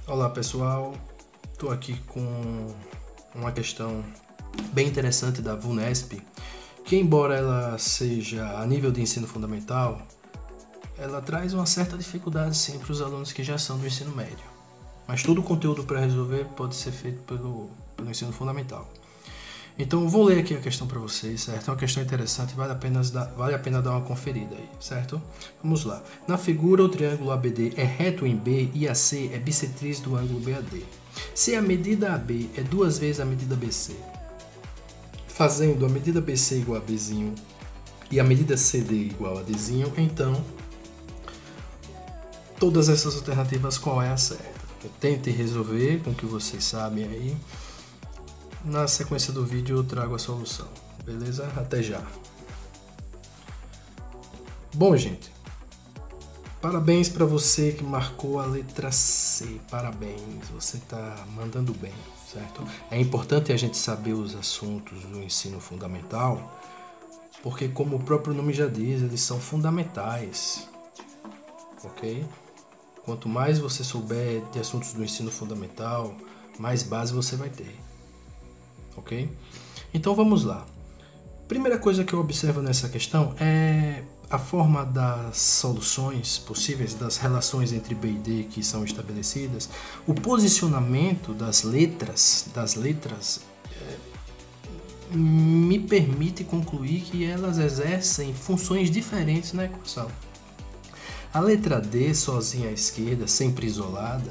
Olá pessoal, estou aqui com uma questão bem interessante da VUNESP, que embora ela seja a nível de ensino fundamental, ela traz uma certa dificuldade sim para os alunos que já são do ensino médio. Mas todo o conteúdo para resolver pode ser feito pelo ensino fundamental. Então vou ler aqui a questão para vocês, certo? É uma questão interessante, vale a pena dar uma conferida aí, certo? Vamos lá. Na figura, o triângulo ABD é reto em B e AC é bissetriz do ângulo BAD. Se a medida AB é duas vezes a medida BC, fazendo a medida BC igual a Bzinho e a medida CD igual a Dzinho, então todas essas alternativas qual é a certa? Tente resolver com o que vocês sabem aí. Na sequência do vídeo eu trago a solução, beleza? Até já! Bom, gente, parabéns para você que marcou a letra C, parabéns, você tá mandando bem, certo? É importante a gente saber os assuntos do ensino fundamental, porque como o próprio nome já diz, eles são fundamentais, ok? Quanto mais você souber de assuntos do ensino fundamental, mais base você vai ter. Ok? Então vamos lá. Primeira coisa que eu observo nessa questão é a forma das soluções possíveis, das relações entre B e D que são estabelecidas, o posicionamento das letras me permite concluir que elas exercem funções diferentes na equação. A letra D, sozinha à esquerda, sempre isolada,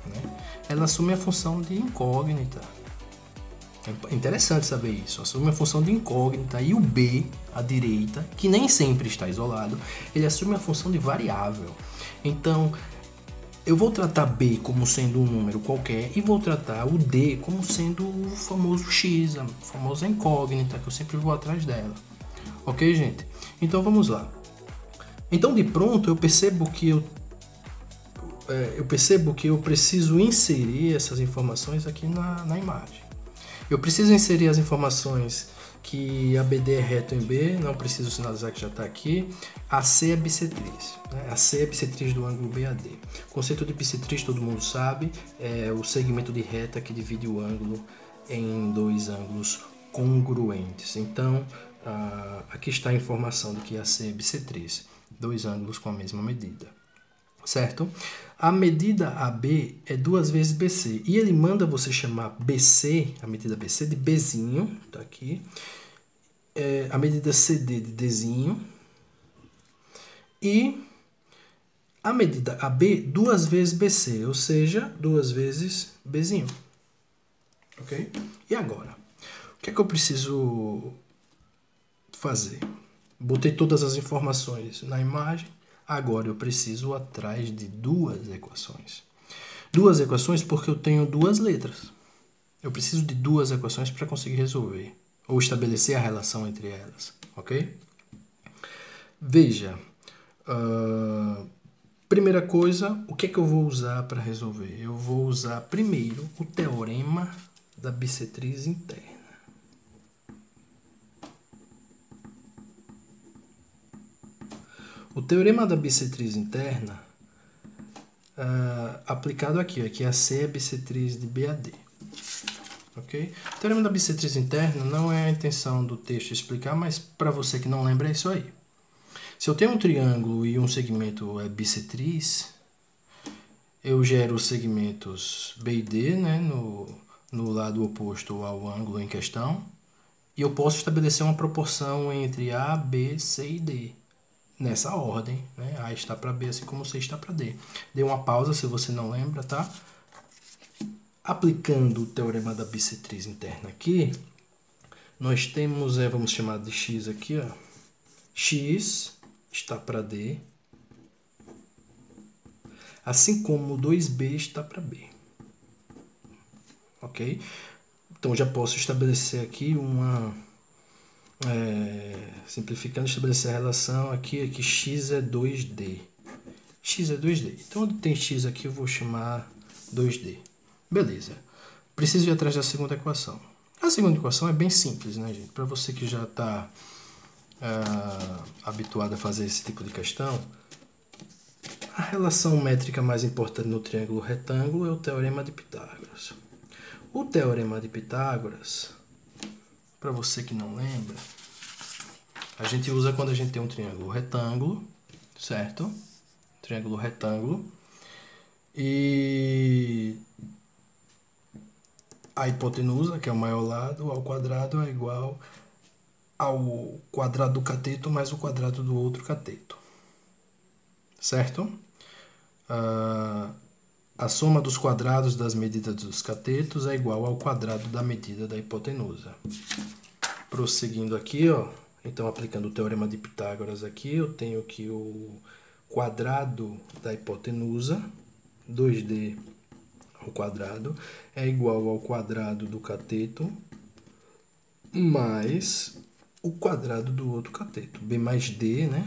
né, ela assume a função de incógnita. É interessante saber isso, assume a função de incógnita, e o B, à direita, que nem sempre está isolado, ele assume a função de variável. Então, eu vou tratar B como sendo um número qualquer e vou tratar o D como sendo o famoso X, a famosa incógnita, que eu sempre vou atrás dela. Ok, gente? Então, vamos lá. Então, de pronto, eu percebo que eu preciso inserir essas informações aqui na imagem. Eu preciso inserir as informações que ABD é reto em B, não preciso sinalizar que já está aqui. AC é bissetriz, né? AC é bissetriz do ângulo BAD. O conceito de bissetriz todo mundo sabe, é o segmento de reta que divide o ângulo em dois ângulos congruentes. Então, aqui está a informação de que AC é bissetriz, dois ângulos com a mesma medida. Certo? A medida AB é duas vezes BC e ele manda você chamar BC, a medida BC, de Bzinho, tá aqui, a medida CD de Dzinho e a medida AB duas vezes BC, ou seja, duas vezes Bzinho. Ok? E agora? O que é que eu preciso fazer? Botei todas as informações na imagem. Agora eu preciso ir atrás de duas equações. Duas equações porque eu tenho duas letras. Eu preciso de duas equações para conseguir resolver, ou estabelecer a relação entre elas, ok? Veja, primeira coisa, o que é que eu vou usar para resolver? Eu vou usar primeiro o teorema da bissetriz interna. O teorema da bissetriz interna, aplicado aqui, que a C é bissetriz de BAD. Okay? O teorema da bissetriz interna não é a intenção do texto explicar, mas para você que não lembra é isso aí. Se eu tenho um triângulo e um segmento é bissetriz, eu gero os segmentos B e D, né, no lado oposto ao ângulo em questão, e eu posso estabelecer uma proporção entre A, B, C e D. Nessa ordem, né? A está para B, assim como C está para D. Dê uma pausa se você não lembra, tá? Aplicando o teorema da bissetriz interna aqui, nós temos, vamos chamar de X aqui, ó. X está para D, assim como 2B está para B. Ok? Então, já posso estabelecer aqui simplificando, estabelecer a relação aqui, que x é 2D. X é 2D. Então, onde tem x aqui, eu vou chamar 2D. Beleza. Preciso ir atrás da segunda equação. A segunda equação é bem simples, né, gente? Para você que já está habituado a fazer esse tipo de questão, A relação métrica mais importante no triângulo retângulo é o Teorema de Pitágoras. O Teorema de Pitágoras, para você que não lembra, a gente usa quando a gente tem um triângulo retângulo, certo? Triângulo retângulo. E a hipotenusa, que é o maior lado, ao quadrado é igual ao quadrado do cateto mais o quadrado do outro cateto. Certo? A soma dos quadrados das medidas dos catetos é igual ao quadrado da medida da hipotenusa. Prosseguindo aqui, ó, então aplicando o Teorema de Pitágoras aqui, eu tenho que o quadrado da hipotenusa, 2D ao quadrado, é igual ao quadrado do cateto mais o quadrado do outro cateto. B mais D, né?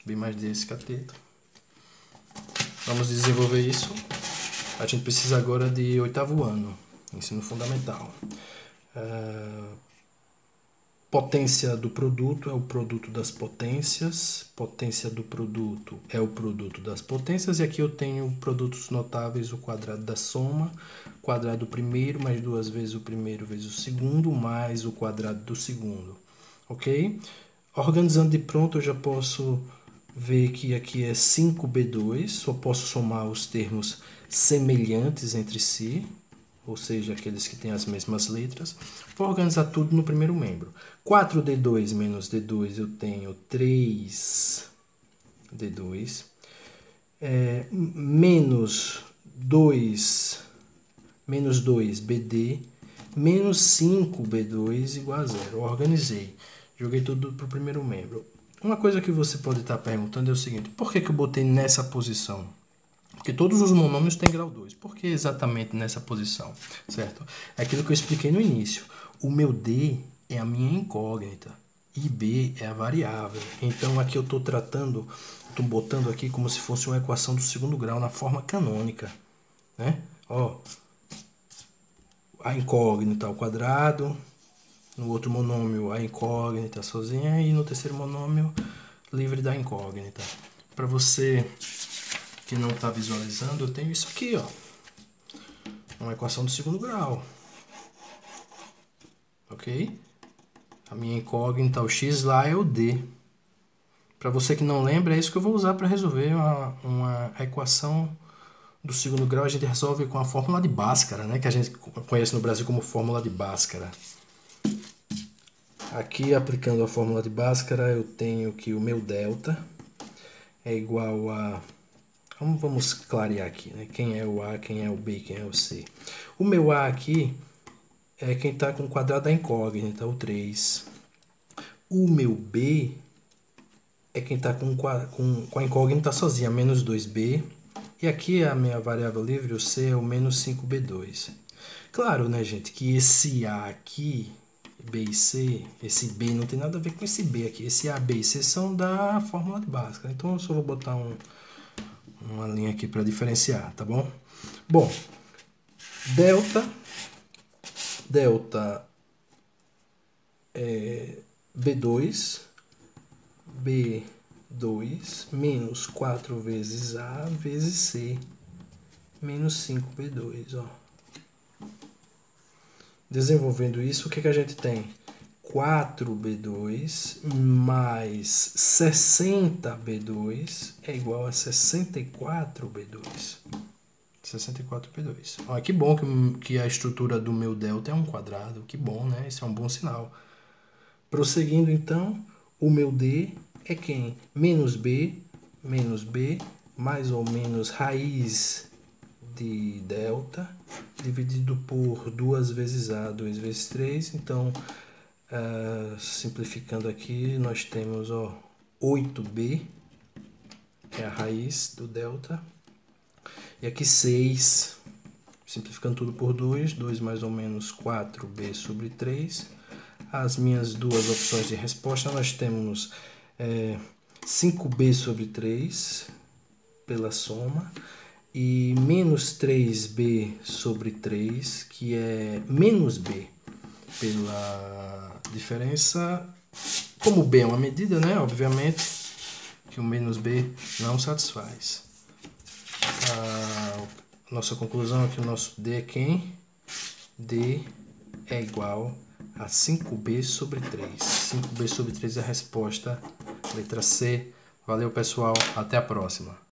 B mais D esse cateto. Vamos desenvolver isso. A gente precisa agora de 8º ano, ensino fundamental. Potência do produto é o produto das potências. Potência do produto é o produto das potências. E aqui eu tenho produtos notáveis, o quadrado da soma, quadrado do primeiro mais 2 vezes o primeiro vezes o segundo, mais o quadrado do segundo. Ok? Organizando de pronto, eu já posso ver que aqui é 5B2. Só posso somar os termos semelhantes entre si, ou seja, aqueles que têm as mesmas letras. Vou organizar tudo no primeiro membro. 4D2 menos D2, eu tenho 3D2. Menos 2BD, menos 5B2 igual a 0. Organizei. Joguei tudo para o primeiro membro. Uma coisa que você pode estar perguntando é o seguinte: por que eu botei nessa posição? Porque todos os monômios têm grau 2. Por que exatamente nessa posição? Certo? É aquilo que eu expliquei no início. O meu D é a minha incógnita e B é a variável. Então aqui eu estou botando aqui como se fosse uma equação do segundo grau na forma canônica. Né? Ó, a incógnita ao quadrado, no outro monômio a incógnita sozinha e no terceiro monômio livre da incógnita. Para você que não está visualizando, eu tenho isso aqui, ó, uma equação do segundo grau, ok? A minha incógnita, o x lá é o d. Para você que não lembra, é isso que eu vou usar para resolver uma equação do segundo grau. A gente resolve com a fórmula de Bhaskara, né? Que a gente conhece no Brasil como fórmula de Bhaskara. Aqui, aplicando a fórmula de Bhaskara, eu tenho que o meu delta é igual a... Vamos clarear aqui, né? Quem é o A, quem é o B, quem é o C. O meu A aqui é quem está com o quadrado da incógnita, o 3. O meu B é quem está com a incógnita sozinha, menos 2B. E aqui a minha variável livre, o C, é o menos 5B2. Claro, né, gente, que esse A aqui, B e C, esse B não tem nada a ver com esse B aqui. Esse A, B e C são da fórmula de Bhaskara. Então eu só vou botar uma linha aqui para diferenciar, tá bom? Bom, delta é B2 menos 4 vezes A vezes C menos 5B2, ó. Desenvolvendo isso, o que a gente tem? 4B2 mais 60B2 é igual a 64B2. 64B2. Olha que bom que a estrutura do meu delta é um quadrado. Que bom, né? Isso é um bom sinal. Prosseguindo, então, o meu D é quem? Menos B, mais ou menos raiz de delta, dividido por 2 vezes A, 2 vezes 3. Então, simplificando aqui, nós temos 8B, que é a raiz do delta. E aqui 6, simplificando tudo por 2 mais ou menos 4B sobre 3. As minhas duas opções de resposta, nós temos 5B sobre 3 pela soma e menos 3B sobre 3, que é menos B pela diferença. Como B é uma medida, né, obviamente, que o menos B não satisfaz. A nossa conclusão é que o nosso D é quem? D é igual a 5B sobre 3. 5B sobre 3 é a resposta. Letra C. Valeu, pessoal. Até a próxima.